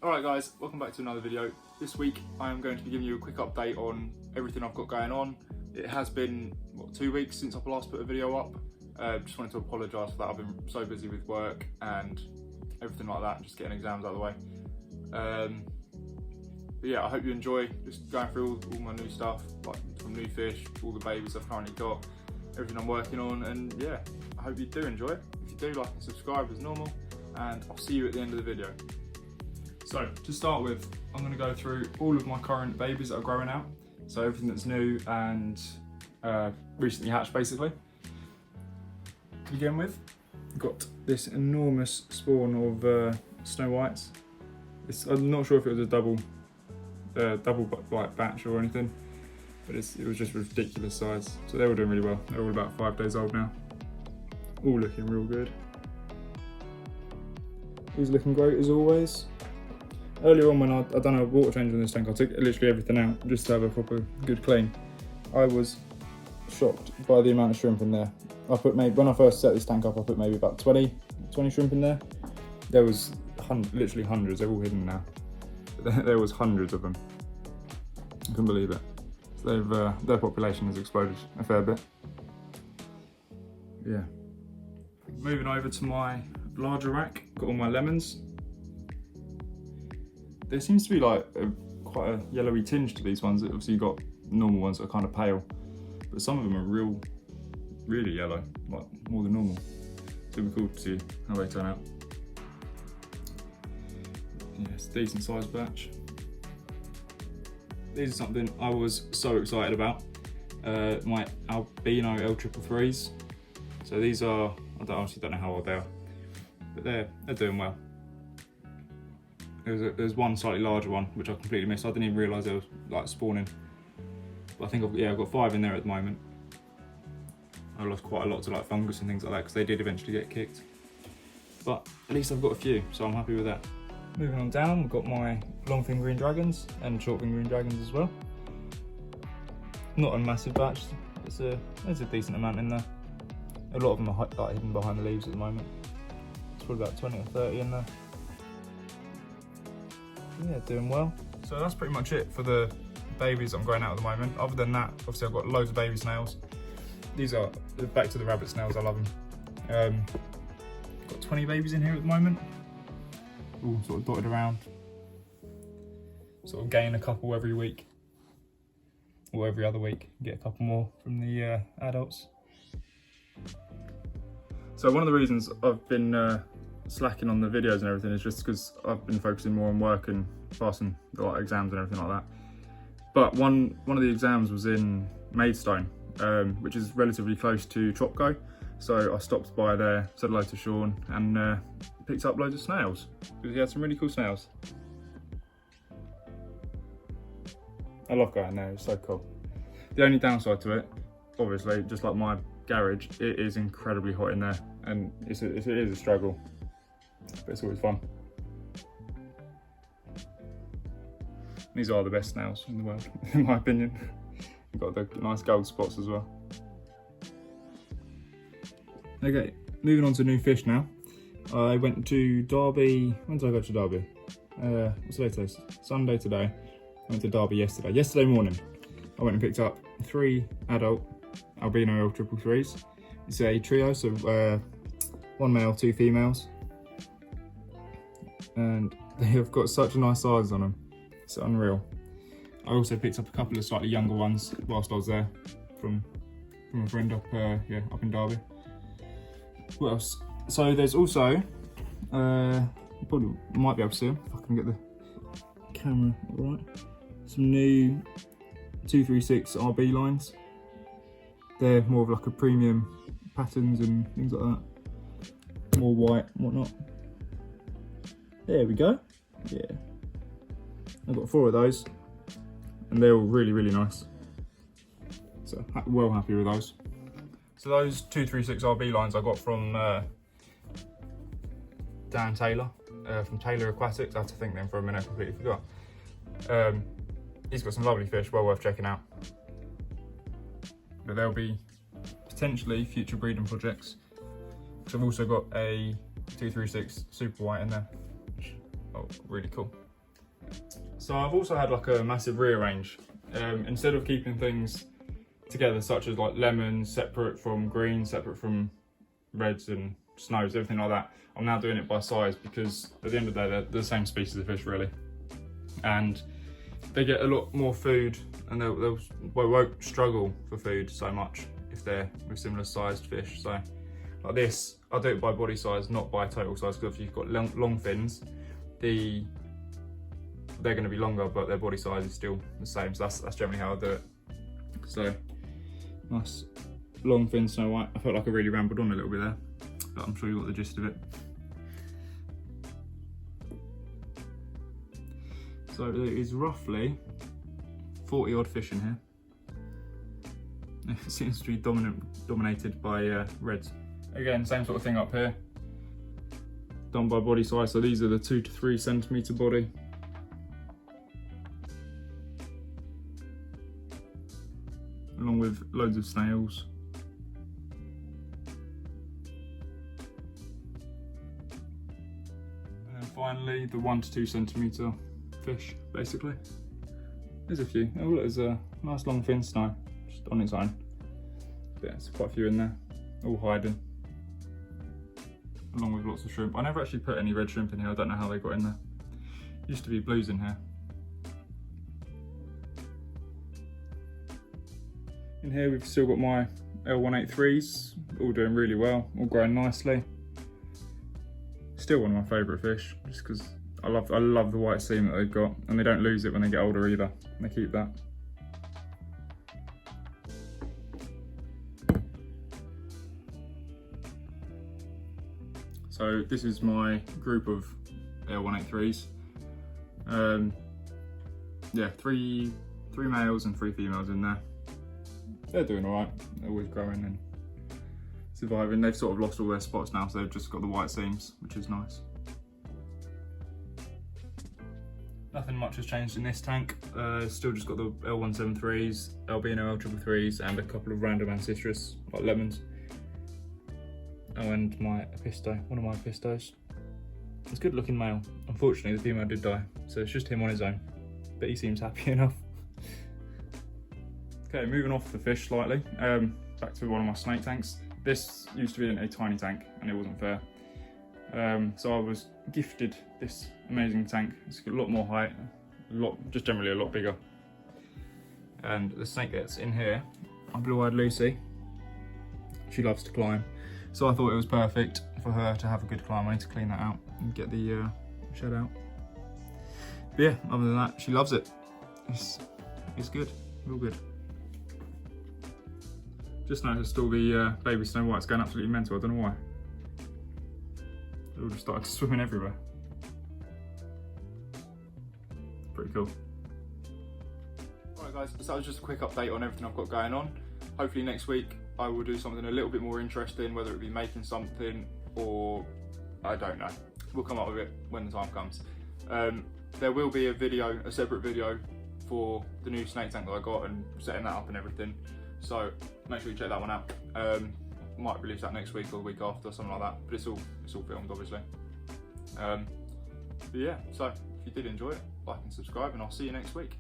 Alright guys, welcome back to another video. This week I am going to be giving you a quick update on everything I've got going on. It has been, 2 weeks since I've last put a video up. Just wanted to apologise for that. I've been so busy with work and everything like that, and just getting exams out of the way. But yeah, I hope you enjoy just going through all my new stuff, like from new fish, all the babies I've currently got, everything I'm working on, and yeah, I hope you do enjoy it. If you do, like and subscribe as normal, and I'll see you at the end of the video. So to start with, I'm going to go through all of my current babies that are growing out. So everything that's new and recently hatched basically. To begin with, I've got this enormous spawn of snow whites. I'm not sure if it was a double like batch or anything, but it was just ridiculous size. So they're all doing really well. They're all about 5 days old now. All looking real good. He's looking great as always. Earlier on when I done a water change on this tank, I took literally everything out just to have a proper good clean. I was shocked by the amount of shrimp in there. When I first set this tank up, I put maybe about 20 shrimp in there. There was literally hundreds, they're all hidden now. But there was hundreds of them. I couldn't believe it. So their population has exploded a fair bit. Yeah. Moving over to my larger rack, got all my lemons. There seems to be like quite a yellowy tinge to these ones. Obviously you've got normal ones that are kind of pale, but some of them are really yellow, like more than normal. So it'll be cool to see how they turn out. Yeah, it's a decent sized batch. These are something I was so excited about. My albino L333s. So these are, I honestly don't know how old they are, but they're doing well. There's one slightly larger one which I completely missed. I didn't even realise they were like spawning. But I think I've got 5 in there at the moment. I lost quite a lot to like fungus and things like that because they did eventually get kicked. But at least I've got a few, so I'm happy with that. Moving on down, we've got my longfin green dragons and shortfin green dragons as well. Not a massive batch. There's a decent amount in there. A lot of them are like hidden behind the leaves at the moment. It's probably about 20 or 30 in there. Yeah, doing well. So that's pretty much it for the babies I'm growing out at the moment. Other than that, obviously I've got loads of baby snails. These are back to the rabbit snails, I love them. Got 20 babies in here at the moment. All sort of dotted around. Sort of gain a couple every week. Or every other week, get a couple more from the adults. So one of the reasons I've been slacking on the videos and everything is just because I've been focusing more on work and passing the exams and everything like that. But one of the exams was in Maidstone, which is relatively close to Tropco. So I stopped by there, said hello to Sean, and picked up loads of snails because he had some really cool snails. I love going there, it's so cool. The only downside to it, obviously, just like my garage, it is incredibly hot in there, and it is a struggle. But it's always fun. These are the best snails in the world, in my opinion. You've got the nice gold spots as well. Okay, moving on to new fish now. I went to Derby. When did I go to Derby? What's the day today? Sunday today. I went to Derby yesterday. Yesterday morning, I went and picked up 3 adult albino L333s. It's a trio, so 1 male, 2 females. And they have got such a nice size on them. It's unreal. I also picked up a couple of slightly younger ones whilst I was there from a friend up in Derby. What else? So there's also, you probably might be able to see them if I can get the camera right. Some new 236 RB lines. They're more of like a premium patterns and things like that. More white and whatnot. There we go. Yeah. I've got 4 of those and they're all really nice. So well happy with those. So those 236 RB lines I got from Dan Taylor from Taylor Aquatics. I had to think then for a minute, I completely forgot. He's got some lovely fish, well worth checking out. But there'll be potentially future breeding projects. So I've also got a 236 super white in there. Oh, really cool. So I've also had like a massive rearrange. Instead of keeping things together, such as like lemons separate from greens, separate from reds and snows, everything like that, I'm now doing it by size, because at the end of the day they're the same species of fish really, and they get a lot more food, and they won't struggle for food so much if they're with similar sized fish. So like this, I do it by body size, not by total size, because if you've got long fins, they're going to be longer, but their body size is still the same. So that's generally how I do it. So nice long fin snow white. I felt like I really rambled on a little bit there, but I'm sure you got the gist of it. So there is roughly 40 odd fish in here. It seems to be dominated by reds. Again, same sort of thing up here. Done by body size, so these are the 2 to 3 centimetre body. Along with loads of snails. And then finally, the 1 to 2 centimetre fish, basically. There's a few. Oh look, there's a nice long fin snow, just on its own. But yeah, there's quite a few in there, all hiding. Along with lots of shrimp. I never actually put any red shrimp in here, I don't know how they got in there. Used to be blues in here. In here we've still got my L183s, all doing really well, all growing nicely. Still one of my favourite fish, just because I love the white seam that they've got, and they don't lose it when they get older either. They keep that. So this is my group of L183s. Yeah, three males and 3 females in there. They're doing alright, they're always growing and surviving. They've sort of lost all their spots now, so they've just got the white seams, which is nice. Nothing much has changed in this tank. Still just got the L173s, albino L333s, and a couple of random ancestors, like lemons. Oh, and my Episto, one of my Epistos. It's a good looking male. Unfortunately, the female did die, so it's just him on his own. But he seems happy enough. Okay, moving off the fish slightly, back to one of my snake tanks. This used to be in a tiny tank, and it wasn't fair. So I was gifted this amazing tank. It's got a lot more height, just generally a lot bigger. And the snake that's in here, my blue-eyed Lucy, she loves to climb. So I thought it was perfect for her to have a good climb. I need to clean that out and get the shed out. But yeah, other than that, she loves it. It's good, real good. Just noticed all the baby snow whites going absolutely mental. I don't know why. They all just started swimming everywhere. Pretty cool. Alright guys, so that was just a quick update on everything I've got going on. Hopefully next week I will do something a little bit more interesting, whether it be making something or I don't know. We'll come up with it when the time comes. There will be a separate video for the new snake tank that I got and setting that up and everything. So make sure you check that one out. Might release that next week or the week after, something like that. But it's all filmed, obviously. But yeah, so if you did enjoy it, like and subscribe, and I'll see you next week.